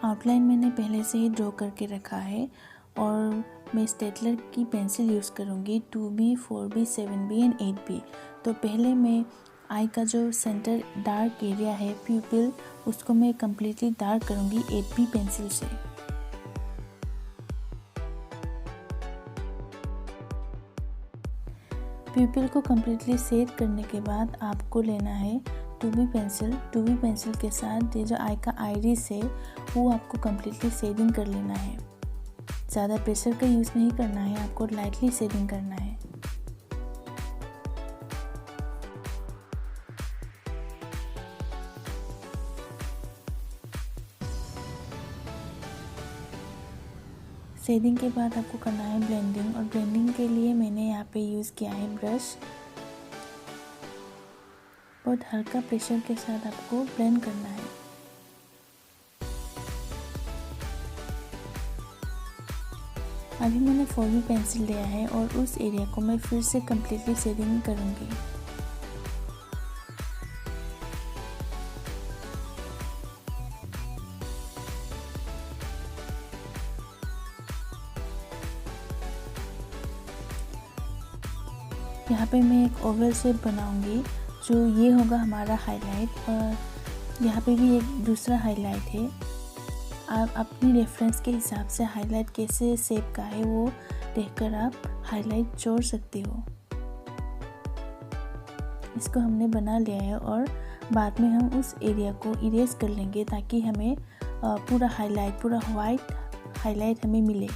Outline मैंने पहले से ही ड्रॉ करके रखा है और मैं स्टेटलर की पेंसिल यूज़ करूँगी 2B, 4B, 7B and 8B। तो पहले मैं आई का जो सेंटर डार्क एरिया है प्यूपिल, उसको मैं कम्प्लीटली डार्क करूँगी 8B पेंसिल से। प्यूपिल को कम्प्लीटली सेट करने के बाद आपको लेना है 2B पेंसिल। 2B पेंसिल के साथ ये जो आई का आइरिस है वो आपको कम्प्लीटली शेडिंग कर लेना है। ज़्यादा प्रेशर का यूज़ नहीं करना है, आपको लाइटली शेडिंग करना है। शेडिंग के बाद आपको करना है ब्लेंडिंग, और ब्लेंडिंग के लिए मैंने यहाँ पे यूज़ किया है ब्रश। बहुत हल्का प्रेशर के साथ आपको ब्लेंड करना है। अभी मैंने 4B पेंसिल लिया है और उस एरिया को मैं फिर से कम्प्लीटली शेडिंग करूँगी। यहाँ पे मैं एक ओवल शेप बनाऊँगी, जो ये होगा हमारा हाईलाइट, और यहाँ पे भी एक दूसरा हाईलाइट है। आप अपनी रेफरेंस के हिसाब से हाईलाइट कैसे शेप का है वो देखकर आप हाईलाइट जोड़ सकते हो। इसको हमने बना लिया है और बाद में हम उस एरिया को इरेज कर लेंगे ताकि हमें पूरा हाईलाइट, पूरा वाइट हाईलाइट हमें मिले।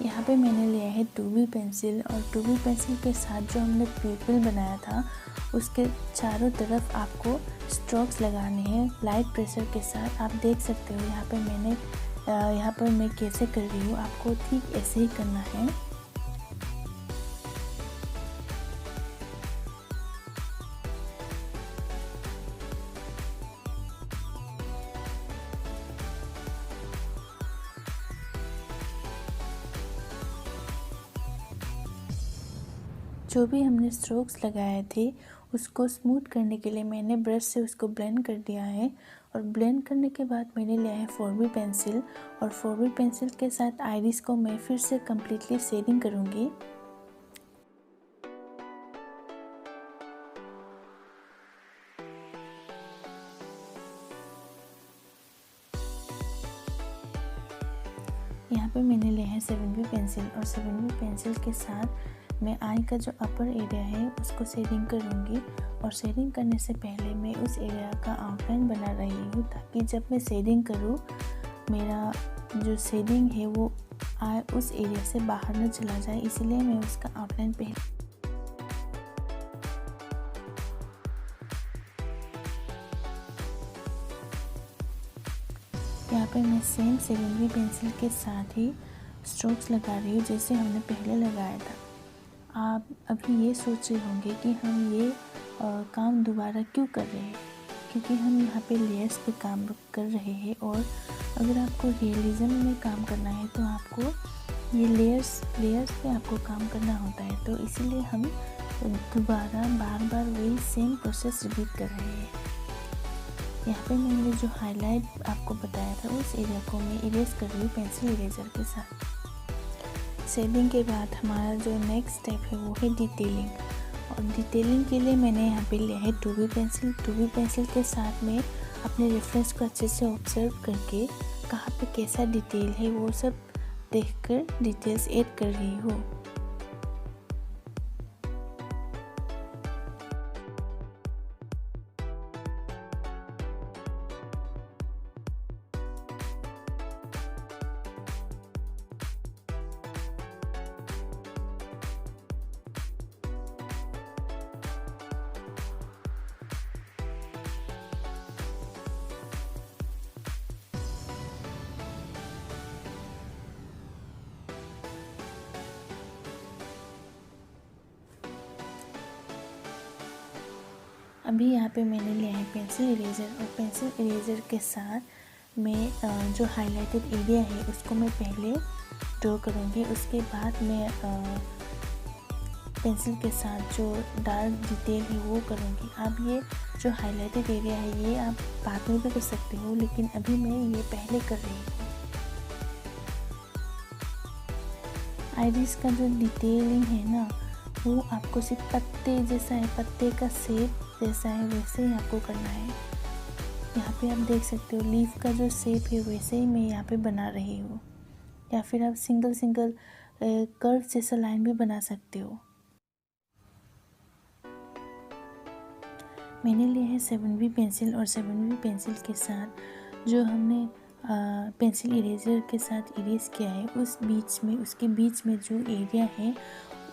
यहाँ पे मैंने लिया है 2B पेंसिल, और 2B पेंसिल के साथ जो हमने प्यूपिल बनाया था उसके चारों तरफ आपको स्ट्रोक्स लगाने हैं लाइट प्रेशर के साथ। आप देख सकते हो यहाँ पर मैं कैसे कर रही हूँ, आपको ठीक ऐसे ही करना है। जो भी हमने स्ट्रोक्स लगाए थे उसको स्मूथ करने के लिए मैंने ब्रश से उसको ब्लेंड कर दिया है, और ब्लेंड करने के बाद मैंने लिया है 4B पेंसिल, और 4B पेंसिल के साथ आइरिस को मैं फिर से कम्प्लीटली शेडिंग करूँगी। यहाँ पे मैंने लिया है 7B पेंसिल, और 7B पेंसिल के साथ मैं आई का जो अपर एरिया है उसको शेडिंग करूँगी। और शेडिंग करने से पहले मैं उस एरिया का आउटलाइन बना रही हूँ ताकि जब मैं शेडिंग करूँ मेरा जो शेडिंग है वो आई उस एरिया से बाहर न चला जाए, इसलिए मैं उसका आउटलाइन पहले। यहाँ पे मैं सेम 7B पेंसिल के साथ ही स्ट्रोक्स लगा रही हूँ जैसे हमने पहले लगाया था। आप अभी ये सोच रहे होंगे कि हम ये काम दोबारा क्यों कर रहे हैं, क्योंकि हम यहाँ पे लेयर्स पे काम कर रहे हैं, और अगर आपको रियलिज्म में काम करना है तो आपको ये लेयर्स पे आपको काम करना होता है। तो इसीलिए हम दोबारा बार बार वही सेम प्रोसेस रिपीट कर रहे हैं। यहाँ पे मैंने जो हाईलाइट आपको बताया था उस एरिया को मैं इरेज कर रही हूँ पेंसिल इरेजर के साथ। शेडिंग के बाद हमारा जो नेक्स्ट स्टेप है वो है डिटेलिंग, और डिटेलिंग के लिए मैंने यहाँ पे लिया है 2B पेंसिल। 2B पेंसिल के साथ में अपने रेफरेंस को अच्छे से ऑब्जर्व करके कहाँ पे कैसा डिटेल है वो सब देखकर डिटेल्स ऐड कर रही हूँ। अभी यहाँ पे मैंने लिया है पेंसिल इरेज़र, और पेंसिल इरेज़र के साथ मैं जो हाइलाइटेड एरिया है उसको मैं पहले ड्रॉ करूँगी। उसके बाद मैं पेंसिल के साथ जो डार्क डिटेल है वो करूँगी। आप ये जो हाइलाइटेड एरिया है ये आप बाद में भी कर सकते हो, लेकिन अभी मैं ये पहले कर रही हूँ। आइरिस का जो डिटेलिंग है ना वो आपको सिर्फ पत्ते जैसा है, पत्ते का शेप जैसा है वैसे ही आपको करना है। यहाँ पे आप देख सकते हो लीफ का जो शेप है वैसे ही मैं यहाँ पे बना रही हूँ, या फिर आप सिंगल कर्व जैसा लाइन भी बना सकते हो। मैंने लिया है 7B पेंसिल, और 7B पेंसिल के साथ जो हमने पेंसिल इरेजर के साथ इरेज किया है उसके बीच में जो एरिया है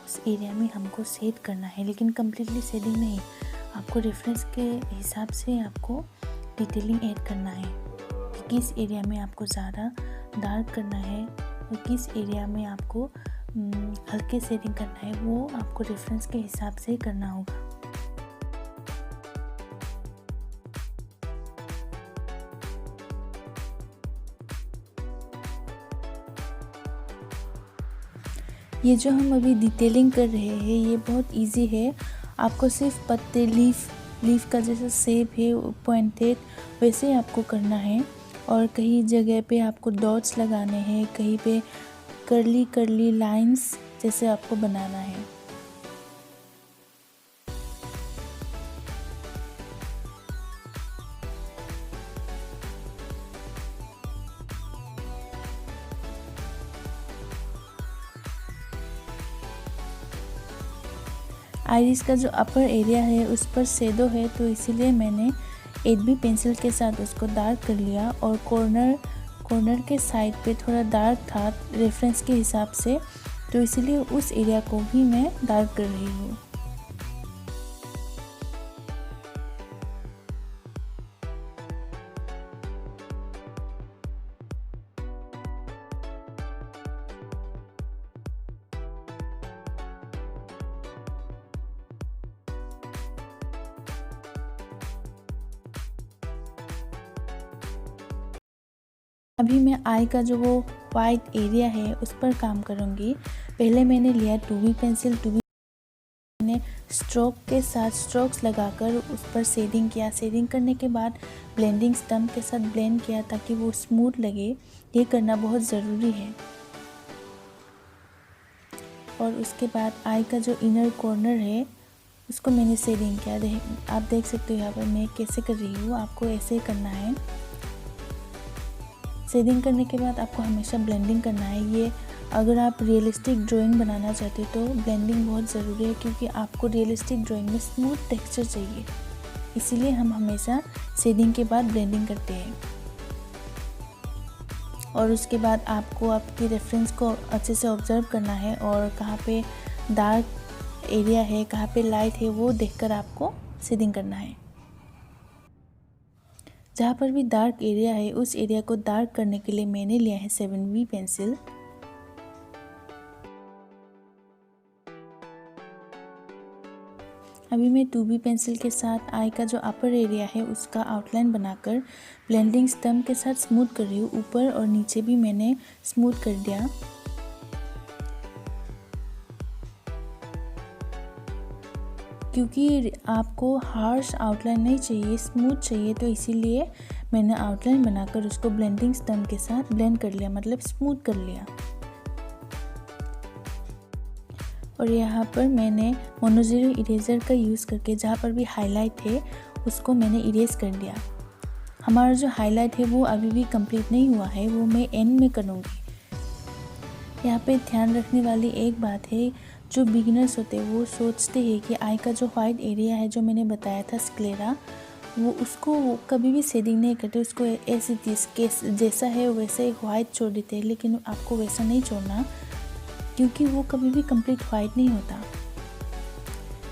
उस एरिया में हमको शेड करना है, लेकिन कम्प्लीटली शेडिंग नहीं। आपको रेफरेंस के हिसाब से आपको डिटेलिंग ऐड करना है कि किस एरिया में आपको ज़्यादा डार्क करना है और किस एरिया में आपको हल्के शेडिंग करना है, वो आपको रेफरेंस के हिसाब से करना होगा। ये जो हम अभी डिटेलिंग कर रहे हैं ये बहुत इजी है। आपको सिर्फ पत्ते लीफ का जैसा शेप है पॉइंटेड वैसे ही आपको करना है, और कहीं जगह पे आपको डॉट्स लगाने हैं, कहीं पे कर्ली लाइंस जैसे आपको बनाना है। आइरिस का जो अपर एरिया है उस पर शेडो है, तो इसीलिए मैंने 8B पेंसिल के साथ उसको डार्क कर लिया, और कॉर्नर के साइड पे थोड़ा डार्क था रेफरेंस के हिसाब से, तो इसीलिए उस एरिया को भी मैं डार्क कर रही हूँ। अभी मैं आई का जो वो वाइट एरिया है उस पर काम करूँगी। पहले मैंने लिया 2B पेंसिल, 2B मैंने स्ट्रोक के साथ स्ट्रोक्स लगाकर उस पर शेडिंग किया। शेडिंग करने के बाद ब्लेंडिंग स्टम्प के साथ ब्लेंड किया ताकि वो स्मूथ लगे। ये करना बहुत ज़रूरी है। और उसके बाद आई का जो इनर कॉर्नर है उसको मैंने शेडिंग किया। आप देख सकते हो यहाँ पर मैं कैसे कर रही हूँ, आपको ऐसे ही करना है। शेडिंग करने के बाद आपको हमेशा ब्लेंडिंग करना है। ये अगर आप रियलिस्टिक ड्राइंग बनाना चाहते हो तो ब्लेंडिंग बहुत ज़रूरी है, क्योंकि आपको रियलिस्टिक ड्राइंग में स्मूथ टेक्सचर चाहिए, इसीलिए हम हमेशा शेडिंग के बाद ब्लेंडिंग करते हैं। और उसके बाद आपको आपकी रेफरेंस को अच्छे से ऑब्जर्व करना है, और कहाँ पे डार्क एरिया है कहाँ पे लाइट है वो देखकर आपको शेडिंग करना है। जहाँ पर भी डार्क एरिया है उस एरिया को डार्क करने के लिए मैंने लिया है 7B पेंसिल। अभी मैं 2B पेंसिल के साथ आई का जो अपर एरिया है उसका आउटलाइन बनाकर ब्लेंडिंग स्टम्प के साथ स्मूथ कर रही हूँ। ऊपर और नीचे भी मैंने स्मूथ कर दिया। क्योंकि आपको हार्श आउटलाइन नहीं चाहिए, स्मूथ चाहिए, तो इसीलिए मैंने आउटलाइन बनाकर उसको ब्लेंडिंग स्टम्प के साथ ब्लेंड कर लिया, मतलब स्मूथ कर लिया। और यहाँ पर मैंने मोनोज़ीरो इरेज़र का यूज़ करके जहाँ पर भी हाईलाइट है उसको मैंने इरेज कर दिया। हमारा जो हाईलाइट है वो अभी भी कंप्लीट नहीं हुआ है, वो मैं एंड में करूँगी। यहाँ पे ध्यान रखने वाली एक बात है, जो बिगिनर्स होते हैं वो सोचते हैं कि आई का जो वाइट एरिया है जो मैंने बताया था स्क्लेरा, वो कभी भी शेडिंग नहीं करते, उसको ऐसे जैसा है वैसे वाइट छोड़ देते हैं। लेकिन आपको वैसा नहीं छोड़ना, क्योंकि वो कभी भी कंप्लीट वाइट नहीं होता।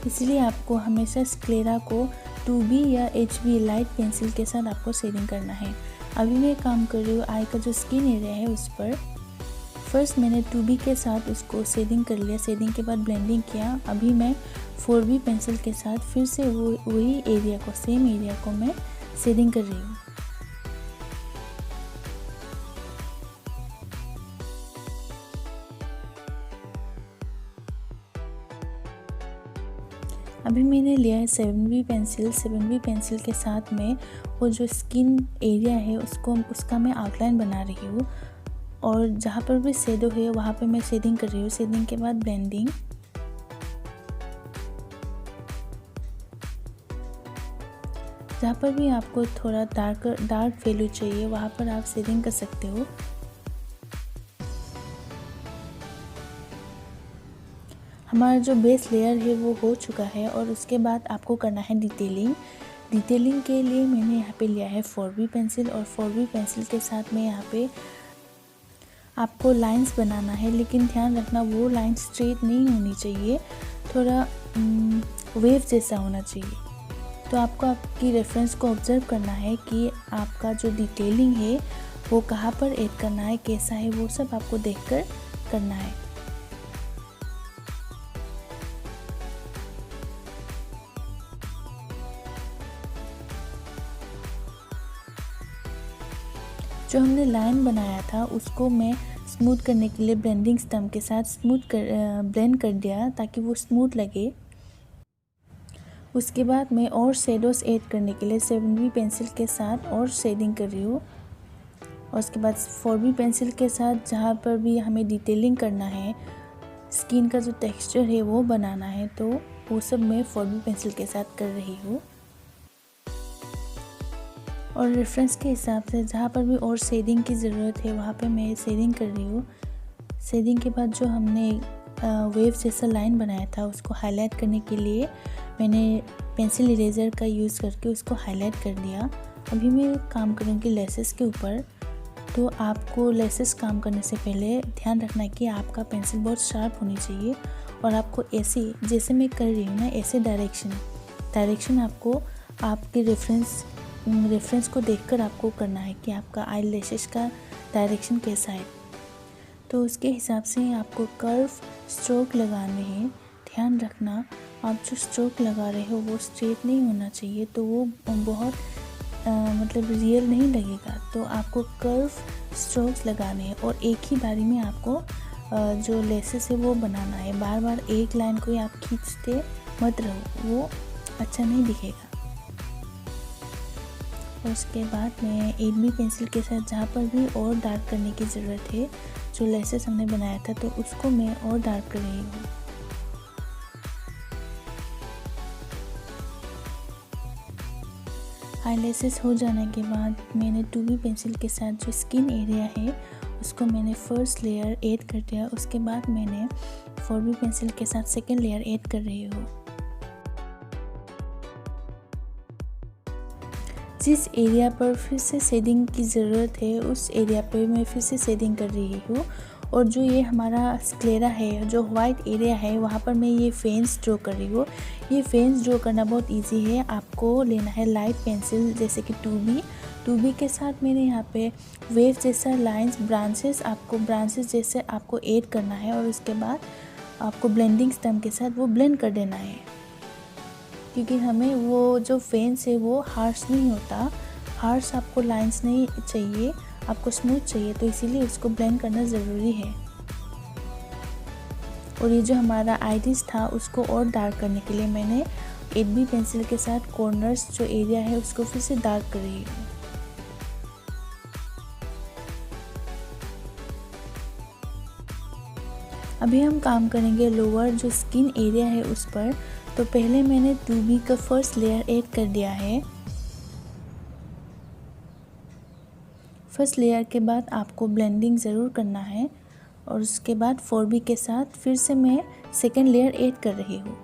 इसलिए आपको हमेशा स्क्लेरा को 2B या HB लाइट पेंसिल के साथ आपको शेडिंग करना है। अभी मैं काम कर रही हूँ आई का जो स्किन एरिया है उस पर फर्स्ट मैंने 2B के साथ उसको शेडिंग कर लिया, शेडिंग के बाद ब्लेंडिंग किया। अभी मैं 4B पेंसिल के साथ फिर से वही एरिया को, सेम एरिया को मैं शेडिंग कर रही हूँ। अभी मैंने लिया है 7B पेंसिल। 7B पेंसिल के साथ में वो जो स्किन एरिया है उसका मैं आउटलाइन बना रही हूँ, और जहाँ पर भी शेडो है वहाँ पे मैं शेडिंग कर रही हूँ। शेडिंग के बाद ब्लेंडिंग। जहाँ पर भी आपको थोड़ा डार्क वैल्यू चाहिए वहाँ पर आप शेडिंग कर सकते हो। हमारा जो बेस लेयर है वो हो चुका है, और उसके बाद आपको करना है डिटेलिंग। डिटेलिंग के लिए मैंने यहाँ पे लिया है 4B पेंसिल, और 4B पेंसिल के साथ में यहाँ पे आपको लाइंस बनाना है, लेकिन ध्यान रखना वो लाइन स्ट्रेट नहीं होनी चाहिए, थोड़ा वेव जैसा होना चाहिए। तो आपको आपकी रेफरेंस को ऑब्जर्व करना है कि आपका जो डिटेलिंग है वो कहाँ पर ऐड करना है, कैसा है, वो सब आपको देखकर करना है। जो हमने लाइन बनाया था उसको मैं स्मूथ करने के लिए ब्लेंडिंग स्टम्प के साथ ब्लेंड कर दिया ताकि वो स्मूथ लगे। उसके बाद मैं और शेडोज ऐड करने के लिए 7B पेंसिल के साथ और शेडिंग कर रही हूँ, और उसके बाद 4B पेंसिल के साथ जहाँ पर भी हमें डिटेलिंग करना है, स्किन का जो टेक्सचर है वो बनाना है, तो वो सब मैं 4B पेंसिल के साथ कर रही हूँ। और रेफरेंस के हिसाब से जहाँ पर भी और शेडिंग की ज़रूरत है वहाँ पे मैं शेडिंग कर रही हूँ। शेडिंग के बाद जो हमने वेव जैसा लाइन बनाया था उसको हाईलाइट करने के लिए मैंने पेंसिल इरेजर का यूज़ करके उसको हाईलाइट कर दिया। अभी मैं काम करूँगी लेसेस के ऊपर। तो आपको लेसेस काम करने से पहले ध्यान रखना है कि आपका पेंसिल बहुत शार्प होनी चाहिए, और आपको ऐसे जैसे मैं कर रही हूँ ना, ऐसे डायरेक्शन आपको आपके रेफरेंस को देखकर आपको करना है कि आपका आई लैशेस का डायरेक्शन कैसा है। तो उसके हिसाब से आपको कर्व स्ट्रोक लगाने हैं। ध्यान रखना आप जो स्ट्रोक लगा रहे हो वो स्ट्रेट नहीं होना चाहिए, तो वो बहुत मतलब रियल नहीं लगेगा। तो आपको कर्व स्ट्रोक्स लगाने हैं, और एक ही बारी में आपको जो लेसेस है वो बनाना है। बार बार एक लाइन को ही आप खींचते मत रहो, वो अच्छा नहीं दिखेगा। और उसके बाद मैं 8B पेंसिल के साथ जहाँ पर भी और डार्क करने की ज़रूरत है, जो लेसेस हमने बनाया था, तो उसको मैं और डार्क कर रही हूँ। हाईलाइट्स हो जाने के बाद मैंने 2B पेंसिल के साथ जो स्किन एरिया है उसको मैंने फर्स्ट लेयर ऐड कर दिया। उसके बाद मैंने 4B पेंसिल के साथ सेकेंड लेयर ऐड कर रही हूँ। जिस एरिया पर फिर से शेडिंग की ज़रूरत है उस एरिया पे मैं फिर से शेडिंग कर रही हूँ, और जो ये हमारा स्क्लेरा है, जो वाइट एरिया है, वहाँ पर मैं ये फेंस ड्रॉ कर रही हूँ। ये फेंस ड्रॉ करना बहुत इजी है। आपको लेना है लाइट पेंसिल जैसे कि 2B के साथ मैंने यहाँ पे वेव जैसा लाइंस ब्रांचेस जैसे आपको ऐड करना है, और उसके बाद आपको ब्लेंडिंग स्टम्प के साथ वो ब्लेंड कर देना है, क्योंकि हमें वो जो फेंस है वो हार्श नहीं होता। हार्श आपको लाइंस नहीं चाहिए, आपको स्मूथ चाहिए, तो इसीलिए उसको ब्लेंड करना ज़रूरी है। और ये जो हमारा आइरिस था उसको और डार्क करने के लिए मैंने 8B पेंसिल के साथ कॉर्नर्स जो एरिया है उसको फिर से डार्क कर रही हूँ। अभी हम काम करेंगे लोअर जो स्किन एरिया है उस पर। तो पहले मैंने 2B का फर्स्ट लेयर ऐड कर दिया है। फर्स्ट लेयर के बाद आपको ब्लेंडिंग ज़रूर करना है, और उसके बाद 4B के साथ फिर से मैं सेकेंड लेयर ऐड कर रही हूँ।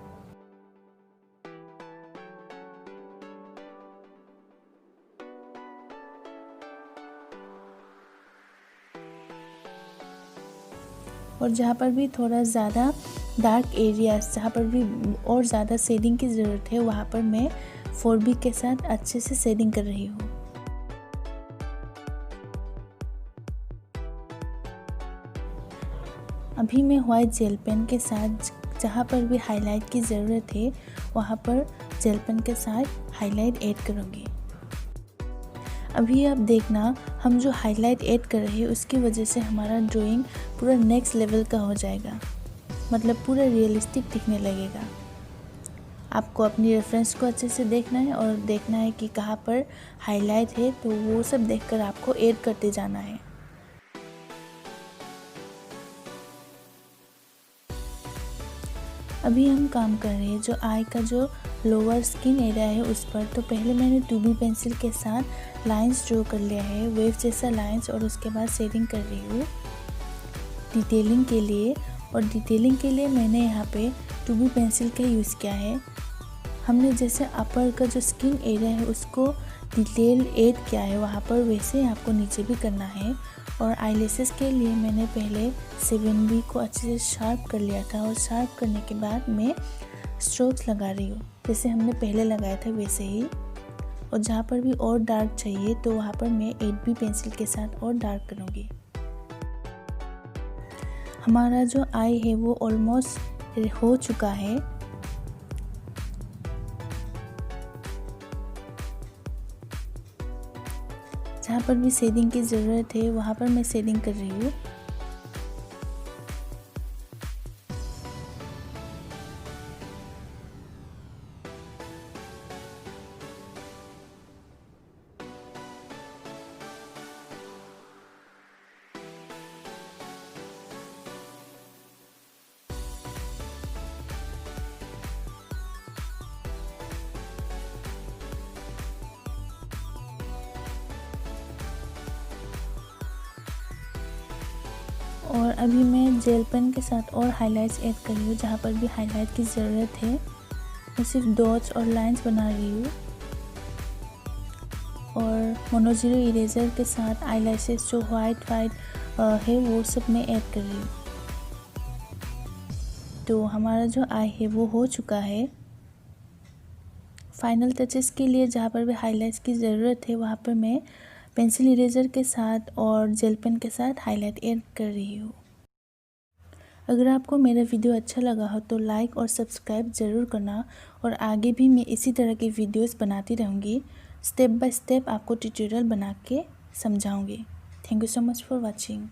और जहाँ पर भी थोड़ा ज़्यादा डार्क एरियाज, जहाँ पर भी और ज़्यादा शेडिंग की ज़रूरत है, वहाँ पर मैं 4B के साथ अच्छे से शेडिंग कर रही हूँ। अभी मैं वाइट जेल पेन के साथ जहाँ पर भी हाईलाइट की ज़रूरत है वहाँ पर जेल पेन के साथ हाईलाइट ऐड करूँगी। अभी आप देखना, हम जो हाईलाइट ऐड कर रहे हैं उसकी वजह से हमारा ड्राइंग पूरा नेक्स्ट लेवल का हो जाएगा, मतलब पूरा रियलिस्टिक दिखने लगेगा। आपको अपनी रेफरेंस को अच्छे से देखना है और देखना है कि कहाँ पर हाईलाइट है, तो वो सब देखकर आपको ऐड करते जाना है। अभी हम काम कर रहे हैं जो आई का जो लोअर स्किन एरिया है उस पर। तो पहले मैंने 2B पेंसिल के साथ लाइंस ड्रॉ कर लिया है, वेव जैसा लाइंस, और उसके बाद शेडिंग कर रही हूँ डिटेलिंग के लिए। और डिटेलिंग के लिए मैंने यहाँ पे 2B पेंसिल का यूज़ किया है। हमने जैसे अपर का जो स्किन एरिया है उसको डिटेल ऐड किया है वहाँ पर, वैसे आपको नीचे भी करना है। और आईलैशेस के लिए मैंने पहले 7B को अच्छे से शार्प कर लिया था, और शार्प करने के बाद मैं स्ट्रोक्स लगा रही हूँ जैसे हमने पहले लगाया था वैसे ही। और जहाँ पर भी और डार्क चाहिए तो वहाँ पर मैं 8B पेंसिल के साथ और डार्क करूँगी। हमारा जो आई है वो ऑलमोस्ट हो चुका है। जहाँ पर भी शेडिंग की ज़रूरत है वहाँ पर मैं शेडिंग कर रही हूँ। और अभी मैं जेल पेन के साथ और हाइलाइट्स ऐड कर रही हूँ। जहाँ पर भी हाइलाइट की ज़रूरत है मैं सिर्फ डॉट्स और लाइंस बना रही हूँ। और मोनोजीरो इरेजर के साथ आईलैशेस जो वाइट है वो सब मैं ऐड कर रही हूँ। तो हमारा जो आई है वो हो चुका है। फाइनल टचेस के लिए जहाँ पर भी हाइलाइट्स की ज़रूरत है वहाँ पर मैं पेंसिल इरेजर के साथ और जेल पेन के साथ हाइलाइट ऐड कर रही हूँ। अगर आपको मेरा वीडियो अच्छा लगा हो तो लाइक और सब्सक्राइब ज़रूर करना, और आगे भी मैं इसी तरह की वीडियोस बनाती रहूँगी। स्टेप बाय स्टेप आपको ट्यूटोरियल बना के समझाऊँगी। Thank you so much for watching.